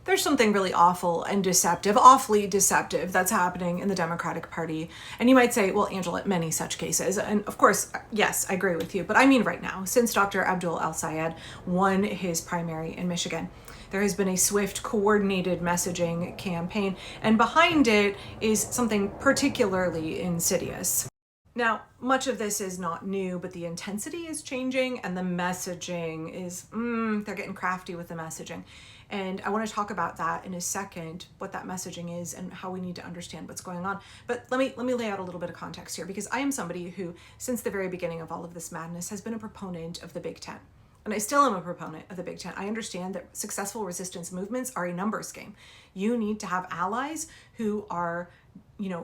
there's something really awful and deceptive, awfully deceptive that's happening in the Democratic Party. And you might say, well, Angela, many such cases. And of course, yes, I agree with you. But I mean right now, since Dr. Abdul El-Sayed won his primary in Michigan, there has been a swift, coordinated messaging campaign. And behind it is something particularly insidious. Now, much of this is not new, but the intensity is changing and the messaging is, they're getting crafty with the messaging. And I want to talk about that in a second, what that messaging is and how we need to understand what's going on. But let me lay out a little bit of context here, because I am somebody who, since the very beginning of all of this madness, has been a proponent of the Big Tent. And I still am a proponent of the Big Tent. I understand that successful resistance movements are a numbers game. You need to have allies who are,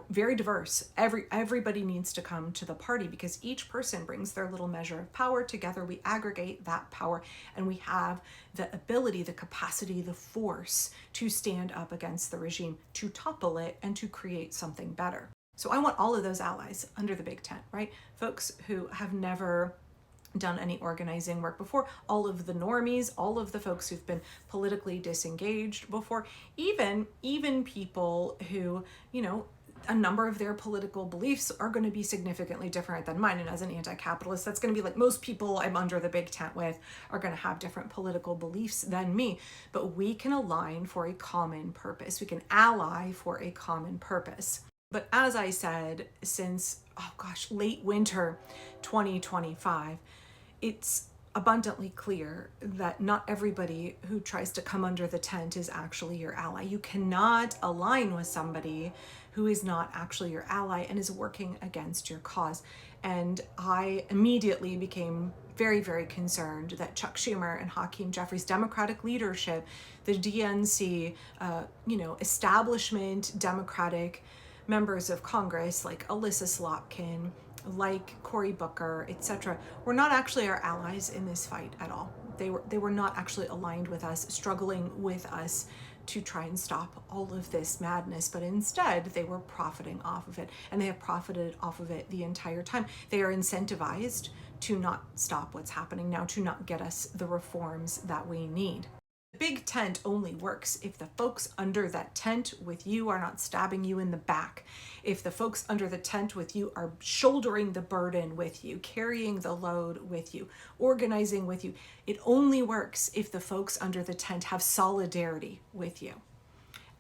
very diverse. Everybody needs to come to the party because each person brings their little measure of power. Together we aggregate that power and we have the ability, the capacity, the force to stand up against the regime, to topple it and to create something better. So I want all of those allies under the Big Tent, right? Folks who have never done any organizing work before, all of the normies, all of the folks who've been politically disengaged before, even people who, a number of their political beliefs are going to be significantly different than mine. And as an anti-capitalist, that's going to be like most people I'm under the Big Tent with are going to have different political beliefs than me. But we can align for a common purpose. We can ally for a common purpose. But as I said, since, late winter 2025, it's abundantly clear that not everybody who tries to come under the tent is actually your ally. You cannot align with somebody who is not actually your ally and is working against your cause. And I immediately became very, very concerned that Chuck Schumer and Hakeem Jeffries' Democratic leadership, the DNC, establishment Democratic members of Congress like Alyssa Slotkin, like Cory Booker, etc., were not actually our allies in this fight at all. They were not actually aligned with us, struggling with us to try and stop all of this madness, but instead they were profiting off of it, and they have profited off of it the entire time. They are incentivized to not stop what's happening now, to not get us the reforms that we need. The Big Tent only works if the folks under that tent with you are not stabbing you in the back. If the folks under the tent with you are shouldering the burden with you, carrying the load with you, organizing with you. It only works if the folks under the tent have solidarity with you.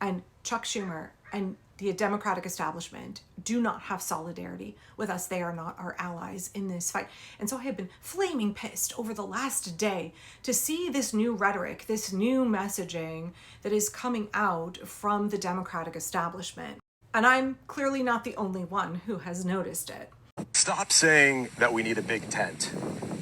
And Chuck Schumer and the Democratic establishment do not have solidarity with us. They are not our allies in this fight. And so I have been flaming pissed over the last day to see this new rhetoric, this new messaging that is coming out from the Democratic establishment. And I'm clearly not the only one who has noticed it. Stop saying that we need a big tent.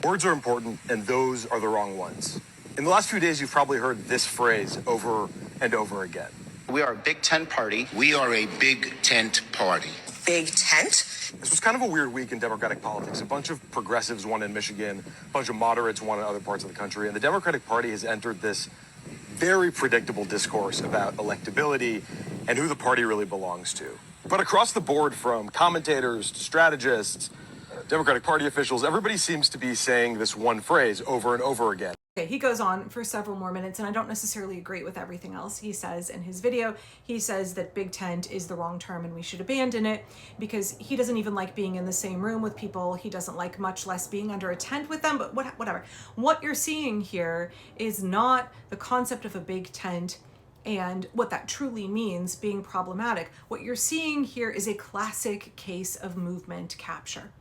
Words are important, and those are the wrong ones. In the last few days, you've probably heard this phrase over and over again. We are a Big Tent party. We are a Big Tent party. Big Tent? This was kind of a weird week in Democratic politics. A bunch of progressives won in Michigan, a bunch of moderates won in other parts of the country, and the Democratic Party has entered this very predictable discourse about electability and who the party really belongs to. But across the board, from commentators to strategists, Democratic Party officials, everybody seems to be saying this one phrase over and over again. Okay, he goes on for several more minutes, and I don't necessarily agree with everything else he says in his video. He says that Big Tent is the wrong term and we should abandon it because he doesn't even like being in the same room with people. He doesn't like, much less being under a tent with them, but whatever. What you're seeing here is not the concept of a big tent and what that truly means being problematic. What you're seeing here is a classic case of movement capture.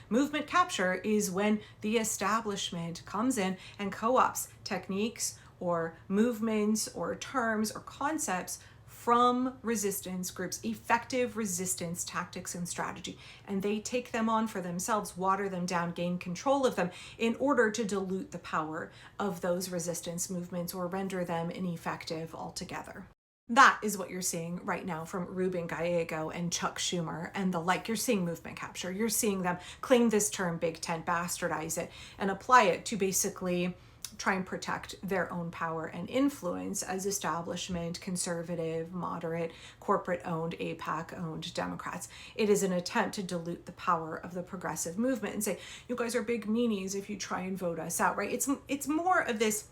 Movement capture is when the establishment comes in and co-opts techniques or movements or terms or concepts from resistance groups, effective resistance tactics and strategy, and they take them on for themselves, water them down, gain control of them in order to dilute the power of those resistance movements or render them ineffective altogether. That is what you're seeing right now from Ruben Gallego and Chuck Schumer and the like. You're seeing movement capture. You're seeing them claim this term Big Tent, bastardize it, and apply it to basically try and protect their own power and influence as establishment, conservative, moderate, corporate-owned, AIPAC-owned Democrats. It is an attempt to dilute the power of the progressive movement and say, you guys are big meanies if you try and vote us out, right? It's more of this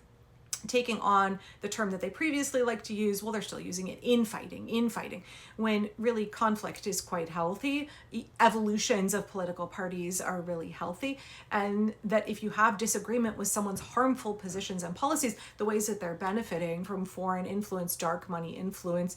taking on the term that they previously liked to use. Well, they're still using it, infighting, when really conflict is quite healthy. Evolutions of political parties are really healthy. And that if you have disagreement with someone's harmful positions and policies, the ways that they're benefiting from foreign influence, dark money influence,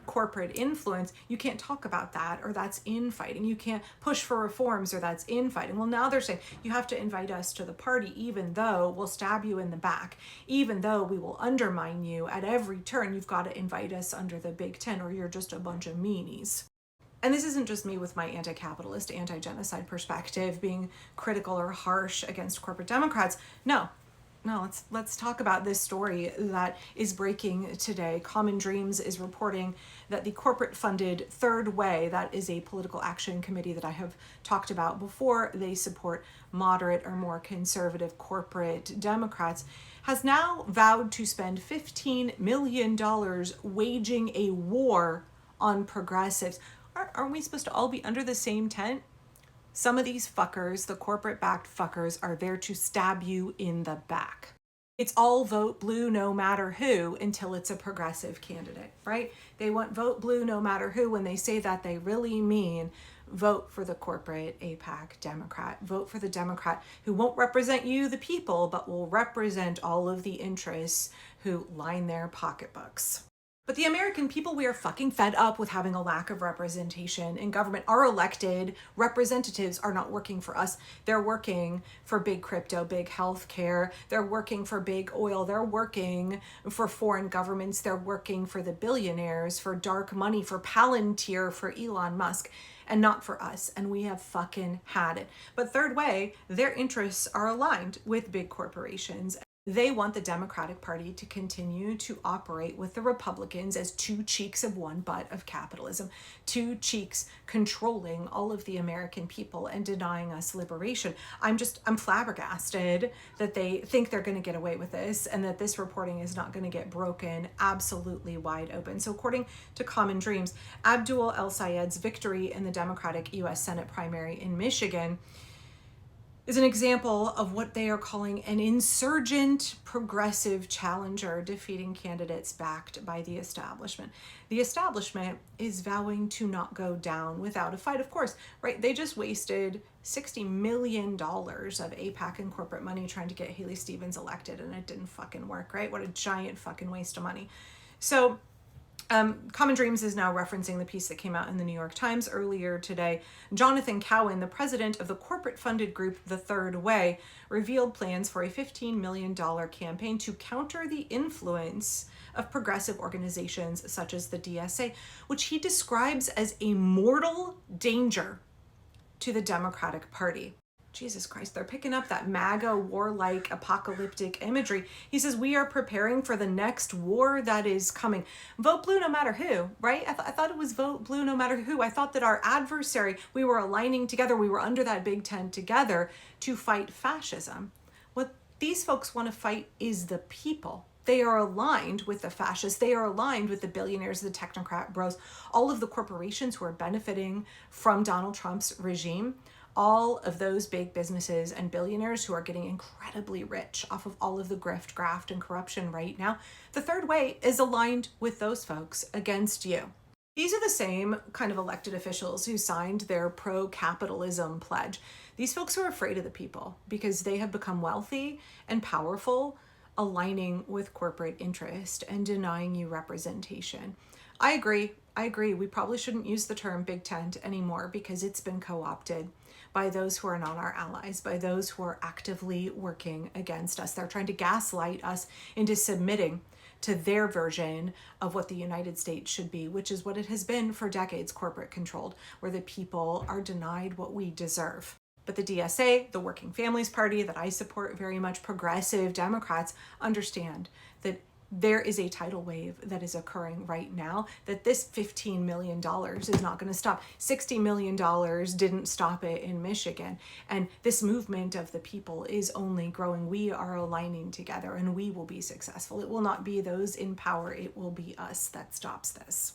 corporate influence, you can't talk about that, or that's infighting. You can't push for reforms, or that's infighting. Well, now they're saying you have to invite us to the party, even though we'll stab you in the back, even though we will undermine you at every turn. You've got to invite us under the Big Ten, or you're just a bunch of meanies. And this isn't just me with my anti-capitalist, anti-genocide perspective being critical or harsh against corporate Democrats. No, let's talk about this story that is breaking today. Common Dreams is reporting that the corporate-funded Third Way, that is a political action committee that I have talked about before, they support moderate or more conservative corporate Democrats, has now vowed to spend $15 million waging a war on progressives. Aren't we supposed to all be under the same tent? Some of these fuckers, the corporate-backed fuckers, are there to stab you in the back. It's all vote blue no matter who until it's a progressive candidate, right? They want vote blue no matter who. When they say that, they really mean vote for the corporate APAC Democrat. Vote for the Democrat who won't represent you, the people, but will represent all of the interests who line their pocketbooks. But the American people, we are fucking fed up with having a lack of representation in government. Our elected representatives are not working for us. They're working for big crypto, big healthcare. They're working for big oil. They're working for foreign governments. They're working for the billionaires, for dark money, for Palantir, for Elon Musk, and not for us. And we have fucking had it. But Third Way, their interests are aligned with big corporations. They want the Democratic Party to continue to operate with the Republicans as two cheeks of one butt of capitalism, two cheeks controlling all of the American people and denying us liberation. I'm flabbergasted that they think they're going to get away with this, and that this reporting is not going to get broken absolutely wide open. So according to Common Dreams, Abdul El-Sayed's victory in the Democratic U.S. Senate primary in Michigan is an example of what they are calling an insurgent progressive challenger, defeating candidates backed by the establishment. The establishment is vowing to not go down without a fight, of course, right? They just wasted $60 million of APAC and corporate money trying to get Haley Stevens elected, and it didn't fucking work, right? What a giant fucking waste of money. So Common Dreams is now referencing the piece that came out in the New York Times earlier today. Jonathan Cowan, the president of the corporate-funded group The Third Way, revealed plans for a $15 million campaign to counter the influence of progressive organizations such as the DSA, which he describes as a mortal danger to the Democratic Party. Jesus Christ, they're picking up that MAGA warlike apocalyptic imagery. He says, we are preparing for the next war that is coming. Vote blue no matter who, right? I thought it was vote blue no matter who. I thought that our adversary, we were aligning together. We were under that Big Tent together to fight fascism. What these folks want to fight is the people. They are aligned with the fascists. They are aligned with the billionaires, the technocrat bros, all of the corporations who are benefiting from Donald Trump's regime. All of those big businesses and billionaires who are getting incredibly rich off of all of the grift, graft, and corruption right now. The Third Way is aligned with those folks against you. These are the same kind of elected officials who signed their pro-capitalism pledge. These folks are afraid of the people because they have become wealthy and powerful, aligning with corporate interest and denying you representation. I agree. We probably shouldn't use the term Big Tent anymore because it's been co-opted by those who are not our allies, by those who are actively working against us. They're trying to gaslight us into submitting to their version of what the United States should be, which is what it has been for decades, corporate controlled, where the people are denied what we deserve. But the DSA, the Working Families Party that I support very much, progressive Democrats, understand that there is a tidal wave that is occurring right now, that this $15 million is not going to stop. $60 million didn't stop it in Michigan. And this movement of the people is only growing. We are aligning together and we will be successful. It will not be those in power. It will be us that stops this.